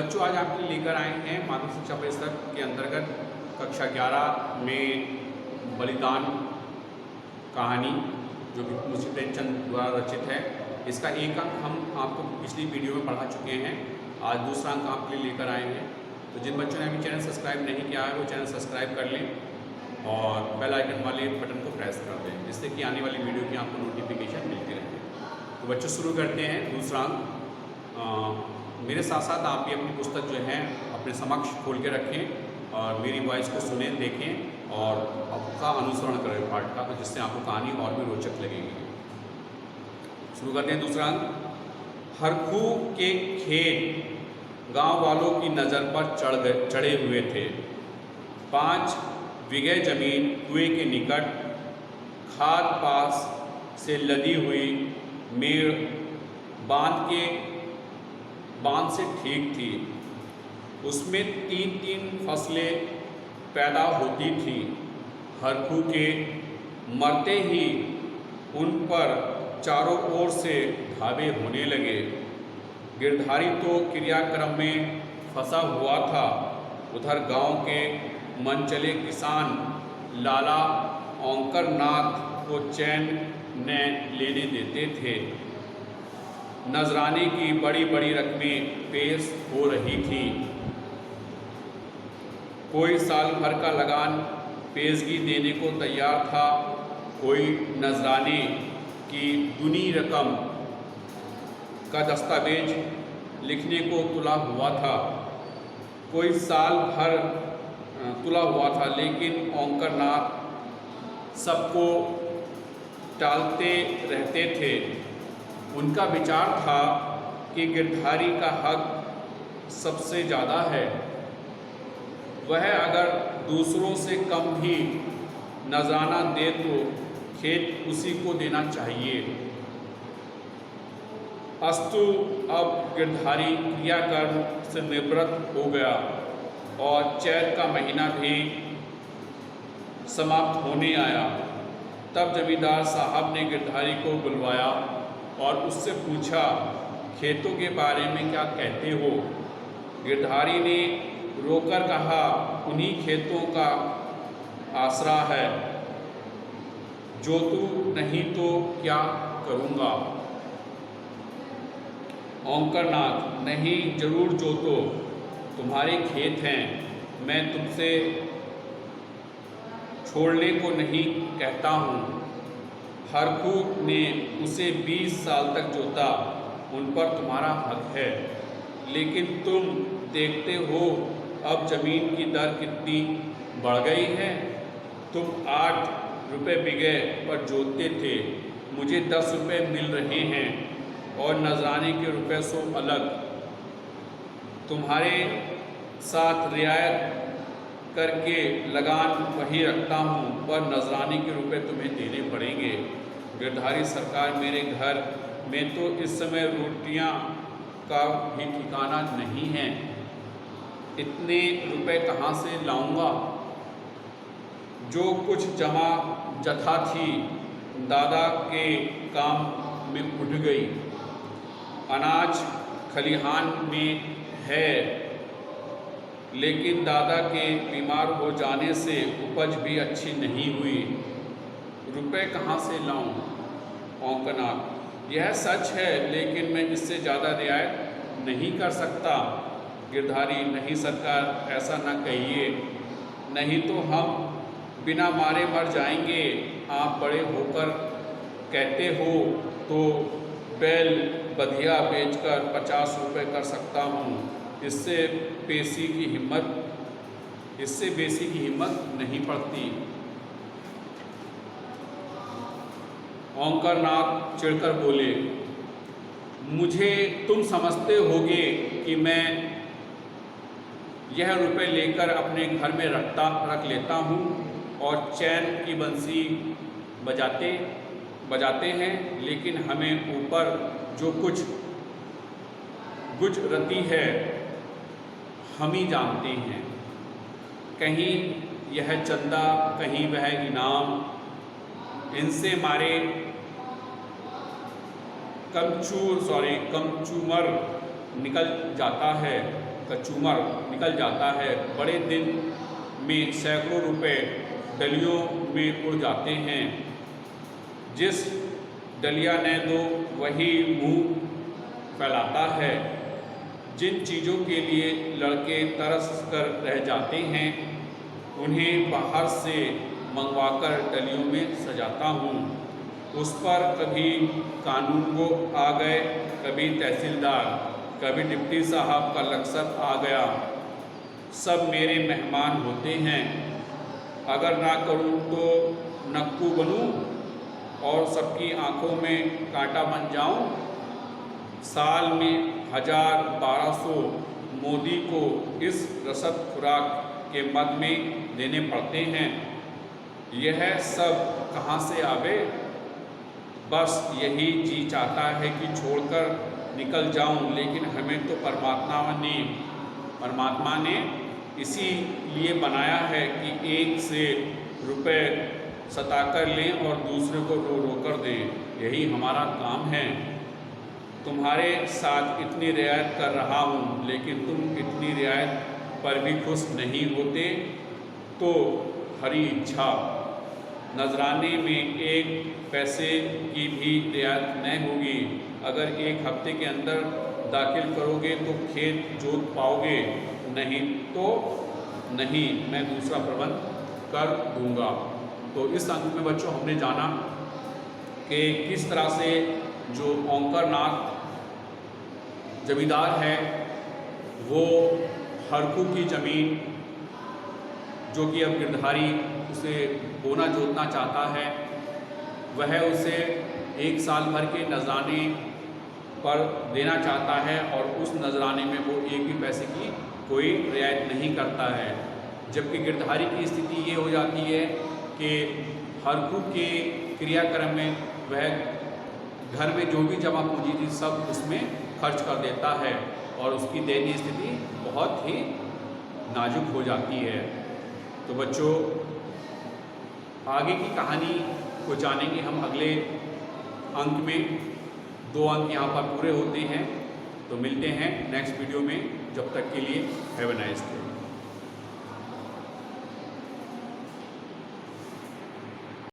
बच्चों, आज आपके लिए लेकर आए हैं माध्यमिक शिक्षा परिषद के अंतर्गत कक्षा 11 में बलिदान कहानी, जो कि मुंशी प्रेमचंद द्वारा रचित है। इसका एक अंक हम आपको पिछली वीडियो में पढ़ा चुके हैं। आज दूसरा अंक आपके लिए लेकर आए हैं। तो जिन बच्चों ने अभी चैनल सब्सक्राइब नहीं किया है वो चैनल सब्सक्राइब कर लें और बेल आइकन वाले बटन को प्रेस कर दें, जिससे कि आने वाली वीडियो की आपको नोटिफिकेशन मिलती रहे। तो बच्चों, शुरू करते हैं दूसरा अंक। मेरे साथ साथ आप भी अपनी पुस्तक जो है अपने समक्ष खोल के रखें और मेरी वॉइस को सुनें, देखें और आपका अनुसरण करें पाठ का, तो जिससे आपको कहानी और भी रोचक लगेगी। शुरू करते हैं दूसरा अंक। हरखू के खेत गांव वालों की नज़र पर चढ़े हुए थे। 5 बीघे जमीन कुएं के निकट खाद पास से लदी हुई मेड़ बांध से ठीक थी। उसमें 3-3 फसलें पैदा होती थीं। हरखू के मरते ही उन पर चारों ओर से धावे होने लगे। गिरधारी तो क्रियाक्रम में फंसा हुआ था। उधर गांव के मनचले किसान लाला औंकर नाथ को चैन न लेने देते थे। नजराने की बड़ी बड़ी रकमें पेश हो रही थी। कोई साल भर का लगान पेशगी देने को तैयार था, कोई नजराने की दूनी रकम का दस्तावेज लिखने को तुला हुआ था। कोई साल भर तुला हुआ था, लेकिन औंकर नाथ सबको टालते रहते थे। उनका विचार था कि गिरधारी का हक सबसे ज़्यादा है। वह अगर दूसरों से कम भी नजराना दे तो खेत उसी को देना चाहिए। अस्तु अब गिरधारी क्रियाकर्म से निवृत्त हो गया और चैत का महीना भी समाप्त होने आया। तब जमींदार साहब ने गिरधारी को बुलवाया और उससे पूछा, खेतों के बारे में क्या कहते हो? गिरधारी ने रोकर कहा, उन्हीं खेतों का आसरा है। जोतू नहीं तो क्या करूँगा? औंकर नाथ, नहीं, जरूर जोतो, तुम्हारे खेत हैं। मैं तुमसे छोड़ने को नहीं कहता हूँ। हरखू ने उसे 20 साल तक जोता, उन पर तुम्हारा हक है। लेकिन तुम देखते हो अब जमीन की दर कितनी बढ़ गई है। तुम 8 रुपये बीघे पर जोतते थे, मुझे 10 रुपये मिल रहे हैं और नजराने के रुपये सो अलग। तुम्हारे साथ रियायत करके लगान वही रखता हूँ, पर नजराने के रुपये तुम्हें देने पड़ेंगे। गिरधारी सरकार, मेरे घर में तो इस समय रोटियाँ का भी ठिकाना नहीं है। इतने रुपए कहाँ से लाऊंगा? जो कुछ जमा जथा थी दादा के काम में उठ गई। अनाज खलिहान में है, लेकिन दादा के बीमार हो जाने से उपज भी अच्छी नहीं हुई। रुपए कहाँ से लाऊं? औंकर नाथ, यह सच है, लेकिन मैं इससे ज़्यादा रियायत नहीं कर सकता। गिरधारी, नहीं सरकार, ऐसा ना कहिए, नहीं तो हम बिना मारे मर जाएंगे। आप बड़े होकर कहते हो तो बैल बधिया बेचकर 50 रुपये कर सकता हूँ। इससे बेसी की हिम्मत नहीं पड़ती। औंकर नाथ चिढ़कर बोले, मुझे तुम समझते होगे कि मैं यह रुपए लेकर अपने घर में रख लेता हूँ और चैन की बंसी बजाते हैं, लेकिन हमें ऊपर जो कुछ गुजरती है हम ही जानते हैं। कहीं यह चंदा, कहीं वह इनाम, इनसे मारे कमचूमर निकल जाता है। का चूमर निकल जाता है। बड़े दिन में सैकड़ों रुपए डलियों में उड़ जाते हैं। जिस डलिया ने दो वही मुंह फैलाता है। जिन चीज़ों के लिए लड़के तरस कर रह जाते हैं उन्हें बाहर से मंगवाकर डलियों में सजाता हूँ। उस पर कभी कानून को आ गए, कभी तहसीलदार, कभी डिप्टी साहब का लक्सर आ गया। सब मेरे मेहमान होते हैं। अगर ना करूँ तो नक्कू बनूँ और सबकी आंखों में कांटा बन जाऊँ। साल में 1000-1200 मोदी को इस रसद खुराक के मद में देने पड़ते हैं। यह सब कहाँ से आवे? बस यही जी चाहता है कि छोड़कर निकल जाऊं, लेकिन हमें तो परमात्मा ने इसीलिए बनाया है कि एक से रुपए सताकर लें और दूसरे को रो रो कर दें। यही हमारा काम है। तुम्हारे साथ इतनी रियायत कर रहा हूँ, लेकिन तुम इतनी रियायत पर भी खुश नहीं होते तो हरी इच्छा। नजराने में 1 पैसे की भी रियायत न होगी। अगर 1 हफ्ते के अंदर दाखिल करोगे तो खेत जोत पाओगे, नहीं तो नहीं, मैं दूसरा प्रबंध कर दूंगा। तो इस अंक में बच्चों हमने जाना कि किस तरह से जो ओंकारनाथ जमींदार है वो हरकू की ज़मीन जो कि अब गिरधारी उसे बोना जोतना चाहता है, वह उसे 1 साल भर के नजराने पर देना चाहता है और उस नजराने में वो 1 भी पैसे की कोई रियायत नहीं करता है। जबकि गिरधारी की स्थिति ये हो जाती है कि हरकू के क्रियाक्रम में वह घर में जो भी जमा पूंजी थी सब उसमें खर्च कर देता है और उसकी दयनीय स्थिति बहुत ही नाजुक हो जाती है। तो बच्चों आगे की कहानी को जानेंगे हम अगले अंक में। 2 अंक यहाँ पर पूरे होते हैं। तो मिलते हैं नेक्स्ट वीडियो में। जब तक के लिए हैव अ नाइस डे।